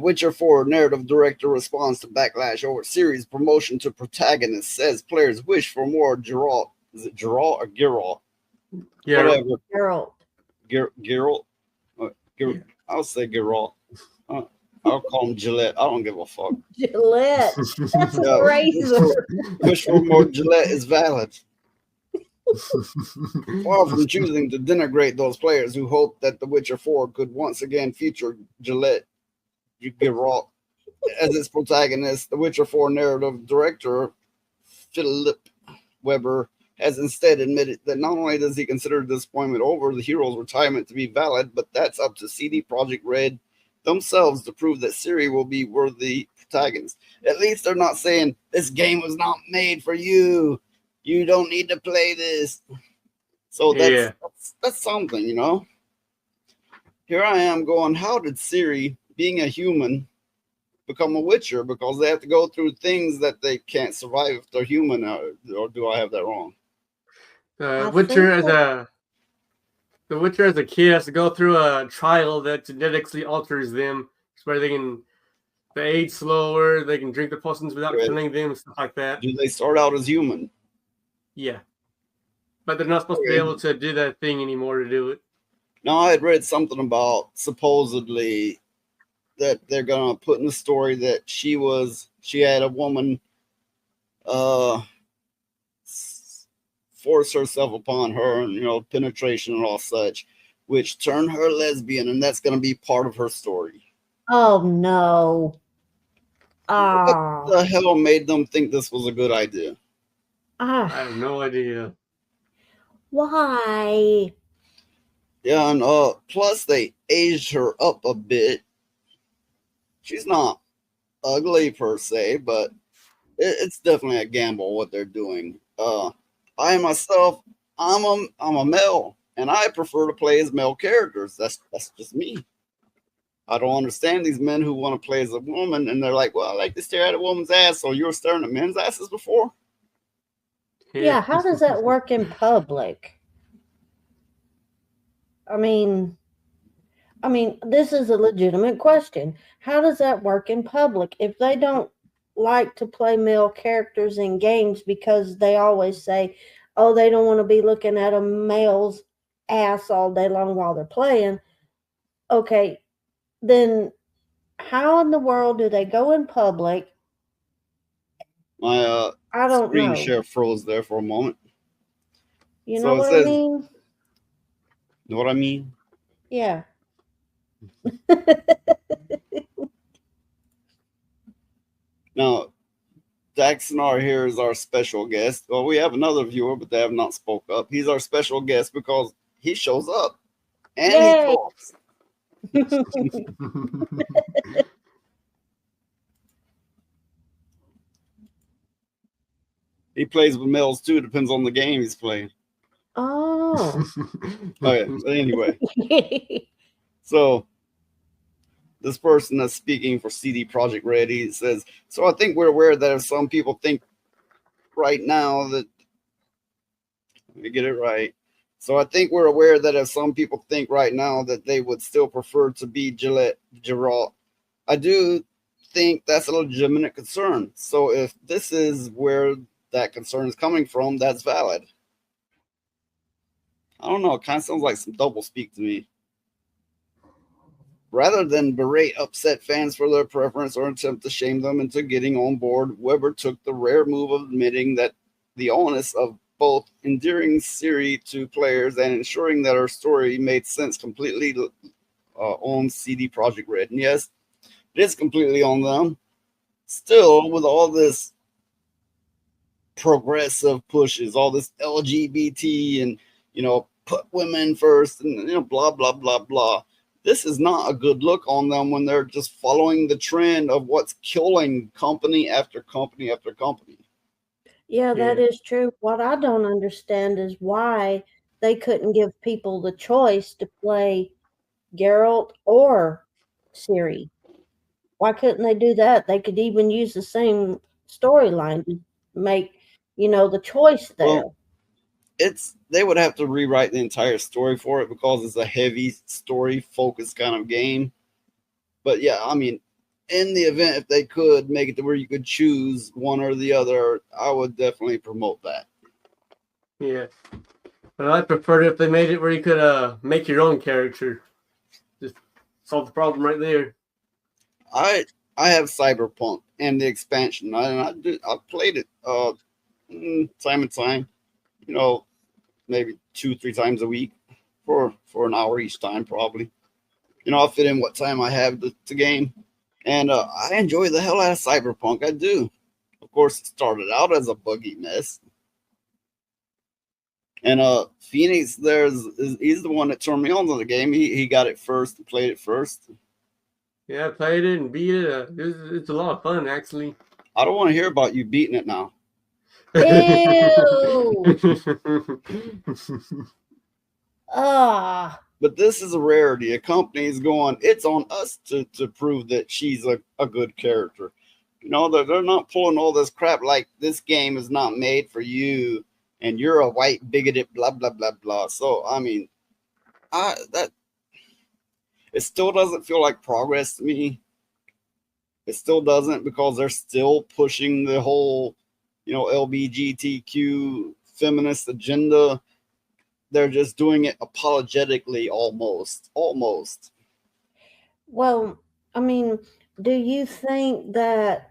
Witcher 4 narrative director responds to backlash over series promotion to protagonist, says players wish for more Geralt. Is it Geralt or Geralt? Yeah. Whatever. Geralt. Geralt? I'll say Geralt. I'll call him Gillette. I don't give a fuck. Gillette. That's a razor. Wish for more Gillette is valid. Far from choosing to denigrate those players who hope that The Witcher 4 could once again feature Gillette Geralt as its protagonist, The Witcher 4 narrative director Philip Weber has instead admitted that not only does he consider the disappointment over the hero's retirement to be valid, but that's up to CD Projekt Red themselves to prove that Ciri will be worthy protagonist. At least they're not saying this game was not made for you. You don't need to play this. So that's something, you know. Here I am going, how did Ciri, being a human, become a Witcher? Because they have to go through things that they can't survive if they're human, or do I have that wrong? The Witcher as a kid has to go through a trial that genetically alters them, where they age slower, they can drink the potions without killing them, stuff like that. Do they start out as human? Yeah. But they're not supposed to be able to do that thing anymore to do it. Now, I had read something about supposedly that they're going to put in the story that she had a woman force herself upon her, and, you know, penetration and all such, which turned her lesbian, and that's going to be part of her story. Oh, no. What the hell made them think this was a good idea? I have no idea. Why? Yeah, and plus they aged her up a bit. She's not ugly per se, but it's definitely a gamble what they're doing. I myself, I'm a male, and I prefer to play as male characters. That's just me. I don't understand these men who want to play as a woman, and they're like, well, I like to stare at a woman's ass. So you were staring at men's asses before? Yeah, how does that work in public? I mean, this is a legitimate question. How does that work in public? If they don't like to play male characters in games because they always say, oh, they don't want to be looking at a male's ass all day long while they're playing. Okay, then how in the world do they go in public? My I don't screen know. share froze there for a moment. You know what I mean? Know what I mean? Yeah. Now, Daxonar here is our special guest. Well, we have another viewer, but they have not spoke up. He's our special guest because he shows up and Yay! he talks. He plays with males too. Depends on the game he's playing. Oh. Okay. But anyway, so this person that's speaking for CD Projekt Red, he says, so I think we're aware that if some people think right now that, let me get it right. So I think we're aware that if some people think right now that they would still prefer to be Geralt, I do think that's a legitimate concern. So if this is where that concern is coming from, that's valid. I don't know. It kind of sounds like some double speak to me. Rather than berate upset fans for their preference or attempt to shame them into getting on board, Weber took the rare move of admitting that the onus of both endearing Ciri to players and ensuring that her story made sense completely on CD Projekt Red. And yes, it is completely on them. Still, with all this progressive pushes, all this LGBT and, you know, put women first and, you know, blah, blah, blah, blah. This is not a good look on them when they're just following the trend of what's killing company after company after company. Yeah, that is true. What I don't understand is why they couldn't give people the choice to play Geralt or Ciri. Why couldn't they do that? They could even use the same storyline to make, you know, the choice there. Well, they would have to rewrite the entire story for it because it's a heavy story focused kind of game. But yeah, I mean, in the event if they could make it to where you could choose one or the other, I would definitely promote that. Yeah. But I preferred if they made it where you could make your own character. Just solve the problem right there. I have Cyberpunk and the expansion. I played it time and time. You know, maybe 2-3 times a week for an hour each time, probably. You know, I'll fit in what time I have the game. And I enjoy the hell out of Cyberpunk. I do. Of course, it started out as a buggy mess. And Phoenix, he's the one that turned me on to the game. He got it first, played it first. Yeah, I played it and beat it. It's a lot of fun, actually. I don't want to hear about you beating it now. Ew. But this is a rarity. A company is going, it's on us to prove that she's a good character. You know, they're not pulling all this crap like this game is not made for you and you're a white bigoted blah blah blah blah. So I mean, it still doesn't feel like progress to me. It still doesn't, because they're still pushing the whole, you know, LGBTQ feminist agenda. They're just doing it apologetically, almost. Well, I mean, do you think that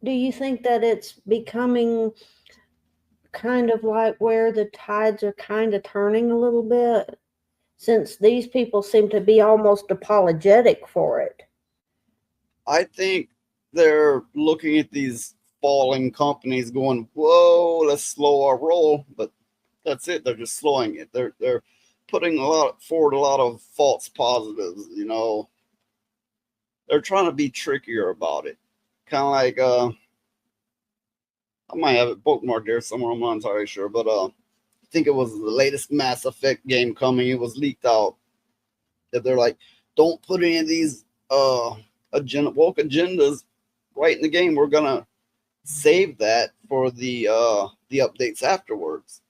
it's becoming kind of like where the tides are kind of turning a little bit, since these people seem to be almost apologetic for it? I think they're looking at these falling companies going, whoa, let's slow our roll. But that's it. They're just slowing it. They're putting forward a lot of false positives, you know. They're trying to be trickier about it. Kind of like I might have it bookmarked there somewhere, I'm not entirely sure, but I think it was the latest Mass Effect game coming. It was leaked out that they're like, don't put any of these woke agendas right in the game. We're gonna save that for the updates afterwards.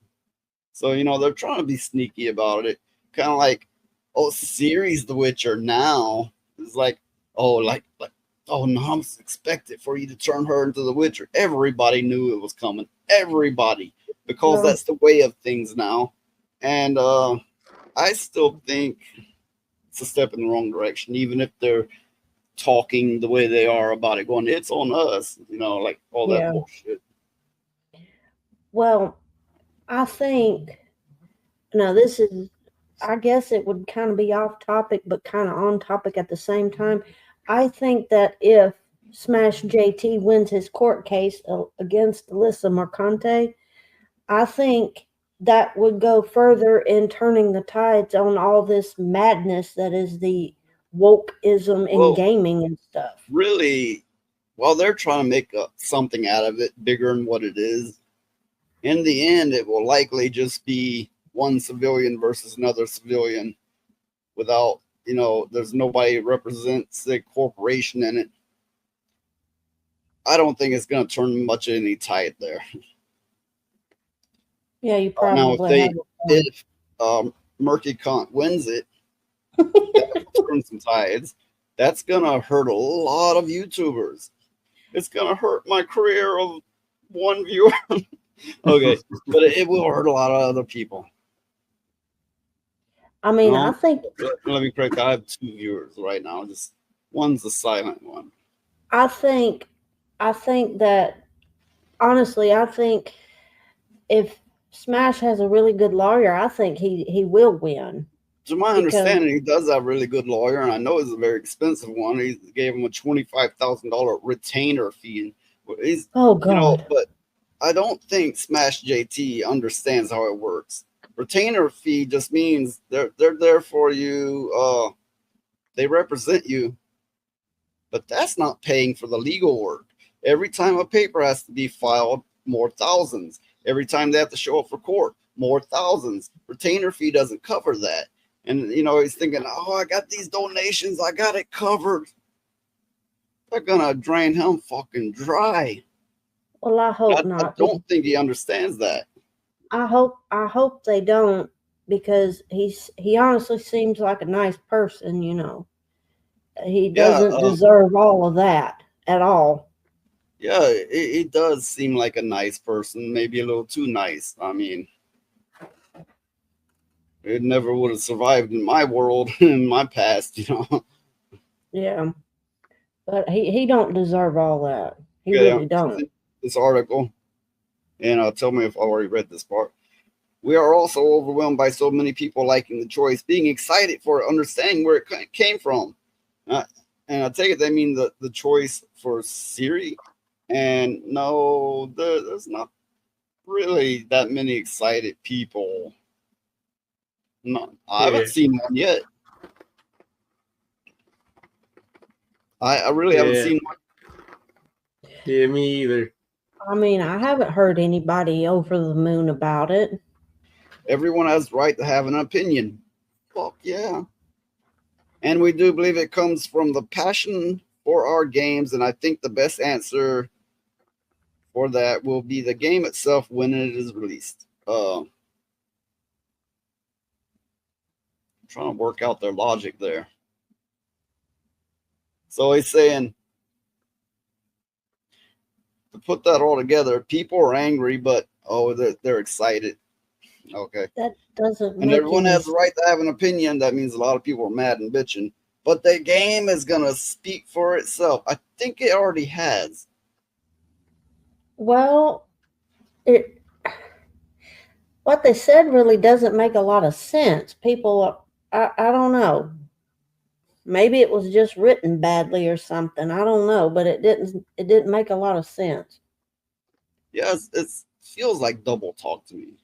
So, you know, they're trying to be sneaky about it. Kind of like, oh, Ciri's The Witcher now is like, oh, oh, no, I'm expected for you to turn her into the Witcher. Everybody knew it was coming. Everybody. Because that's the way of things now. And I still think it's a step in the wrong direction, even if they're talking the way they are about it, going, it's on us, you know, like all that bullshit. Well, I think, now this is, I guess it would kind of be off topic, but kind of on topic at the same time. I think that if Smash JT wins his court case against Alyssa Mercante, I think that would go further in turning the tides on all this madness that is the wokeism in gaming and stuff. Really, while they're trying to make something out of it bigger than what it is, in the end, it will likely just be one civilian versus another civilian without, you know, there's nobody who represents the corporation in it. I don't think it's going to turn much of any tide there. Yeah, you probably now if Murky Cunt wins it, that will turn some tides. That's going to hurt a lot of YouTubers. It's going to hurt my career of one viewer. Okay, but it will hurt a lot of other people. I mean, I think. Let me correct. I have 2 viewers right now. Just one's the silent one. I think that, honestly, I think if Smash has a really good lawyer, I think he will win. To my understanding, he does have a really good lawyer, and I know it's a very expensive one. He gave him a $25,000 retainer fee. Oh God! You know, but I don't think Smash JT understands how it works. Retainer fee just means they're there for you. They represent you, but that's not paying for the legal work. Every time a paper has to be filed, more thousands. Every time they have to show up for court, more thousands. Retainer fee doesn't cover that. And, you know, he's thinking, oh, I got these donations. I got it covered. They're going to drain him fucking dry. Well, I hope not. I don't think he understands that. I hope they don't, because he honestly seems like a nice person, you know. He Yeah, doesn't deserve all of that at all. yeah, it does seem like a nice person, maybe a little too nice. I mean, it never would have survived in my world in my past, you know. Yeah. But he don't deserve all that. He Okay, really don't. this article, and tell me if I already read this part. We are also overwhelmed by so many people liking the choice, being excited for it, understanding where it came from. Uh, and I take it they mean the choice for Ciri. And no, there's not really that many excited people. No, I Yeah, haven't seen one yet. I really haven't yeah, seen one. yeah, me either. I mean, I haven't heard anybody over the moon about it. Everyone has the right to have an opinion. Fuck yeah. And we do believe it comes from the passion for our games. And I think the best answer for that will be the game itself when it is released. I'm trying to work out their logic there. So he's saying, to put that all together, people are angry, but they're excited. Okay. That doesn't And make everyone any has the right to have an opinion. That means a lot of people are mad and bitching. But the game is going to speak for itself. I think it already has. Well, it what they said really doesn't make a lot of sense. People, I don't know. Maybe it was just written badly or something. I don't know, but it didn't make a lot of sense. Yes, it feels like double talk to me.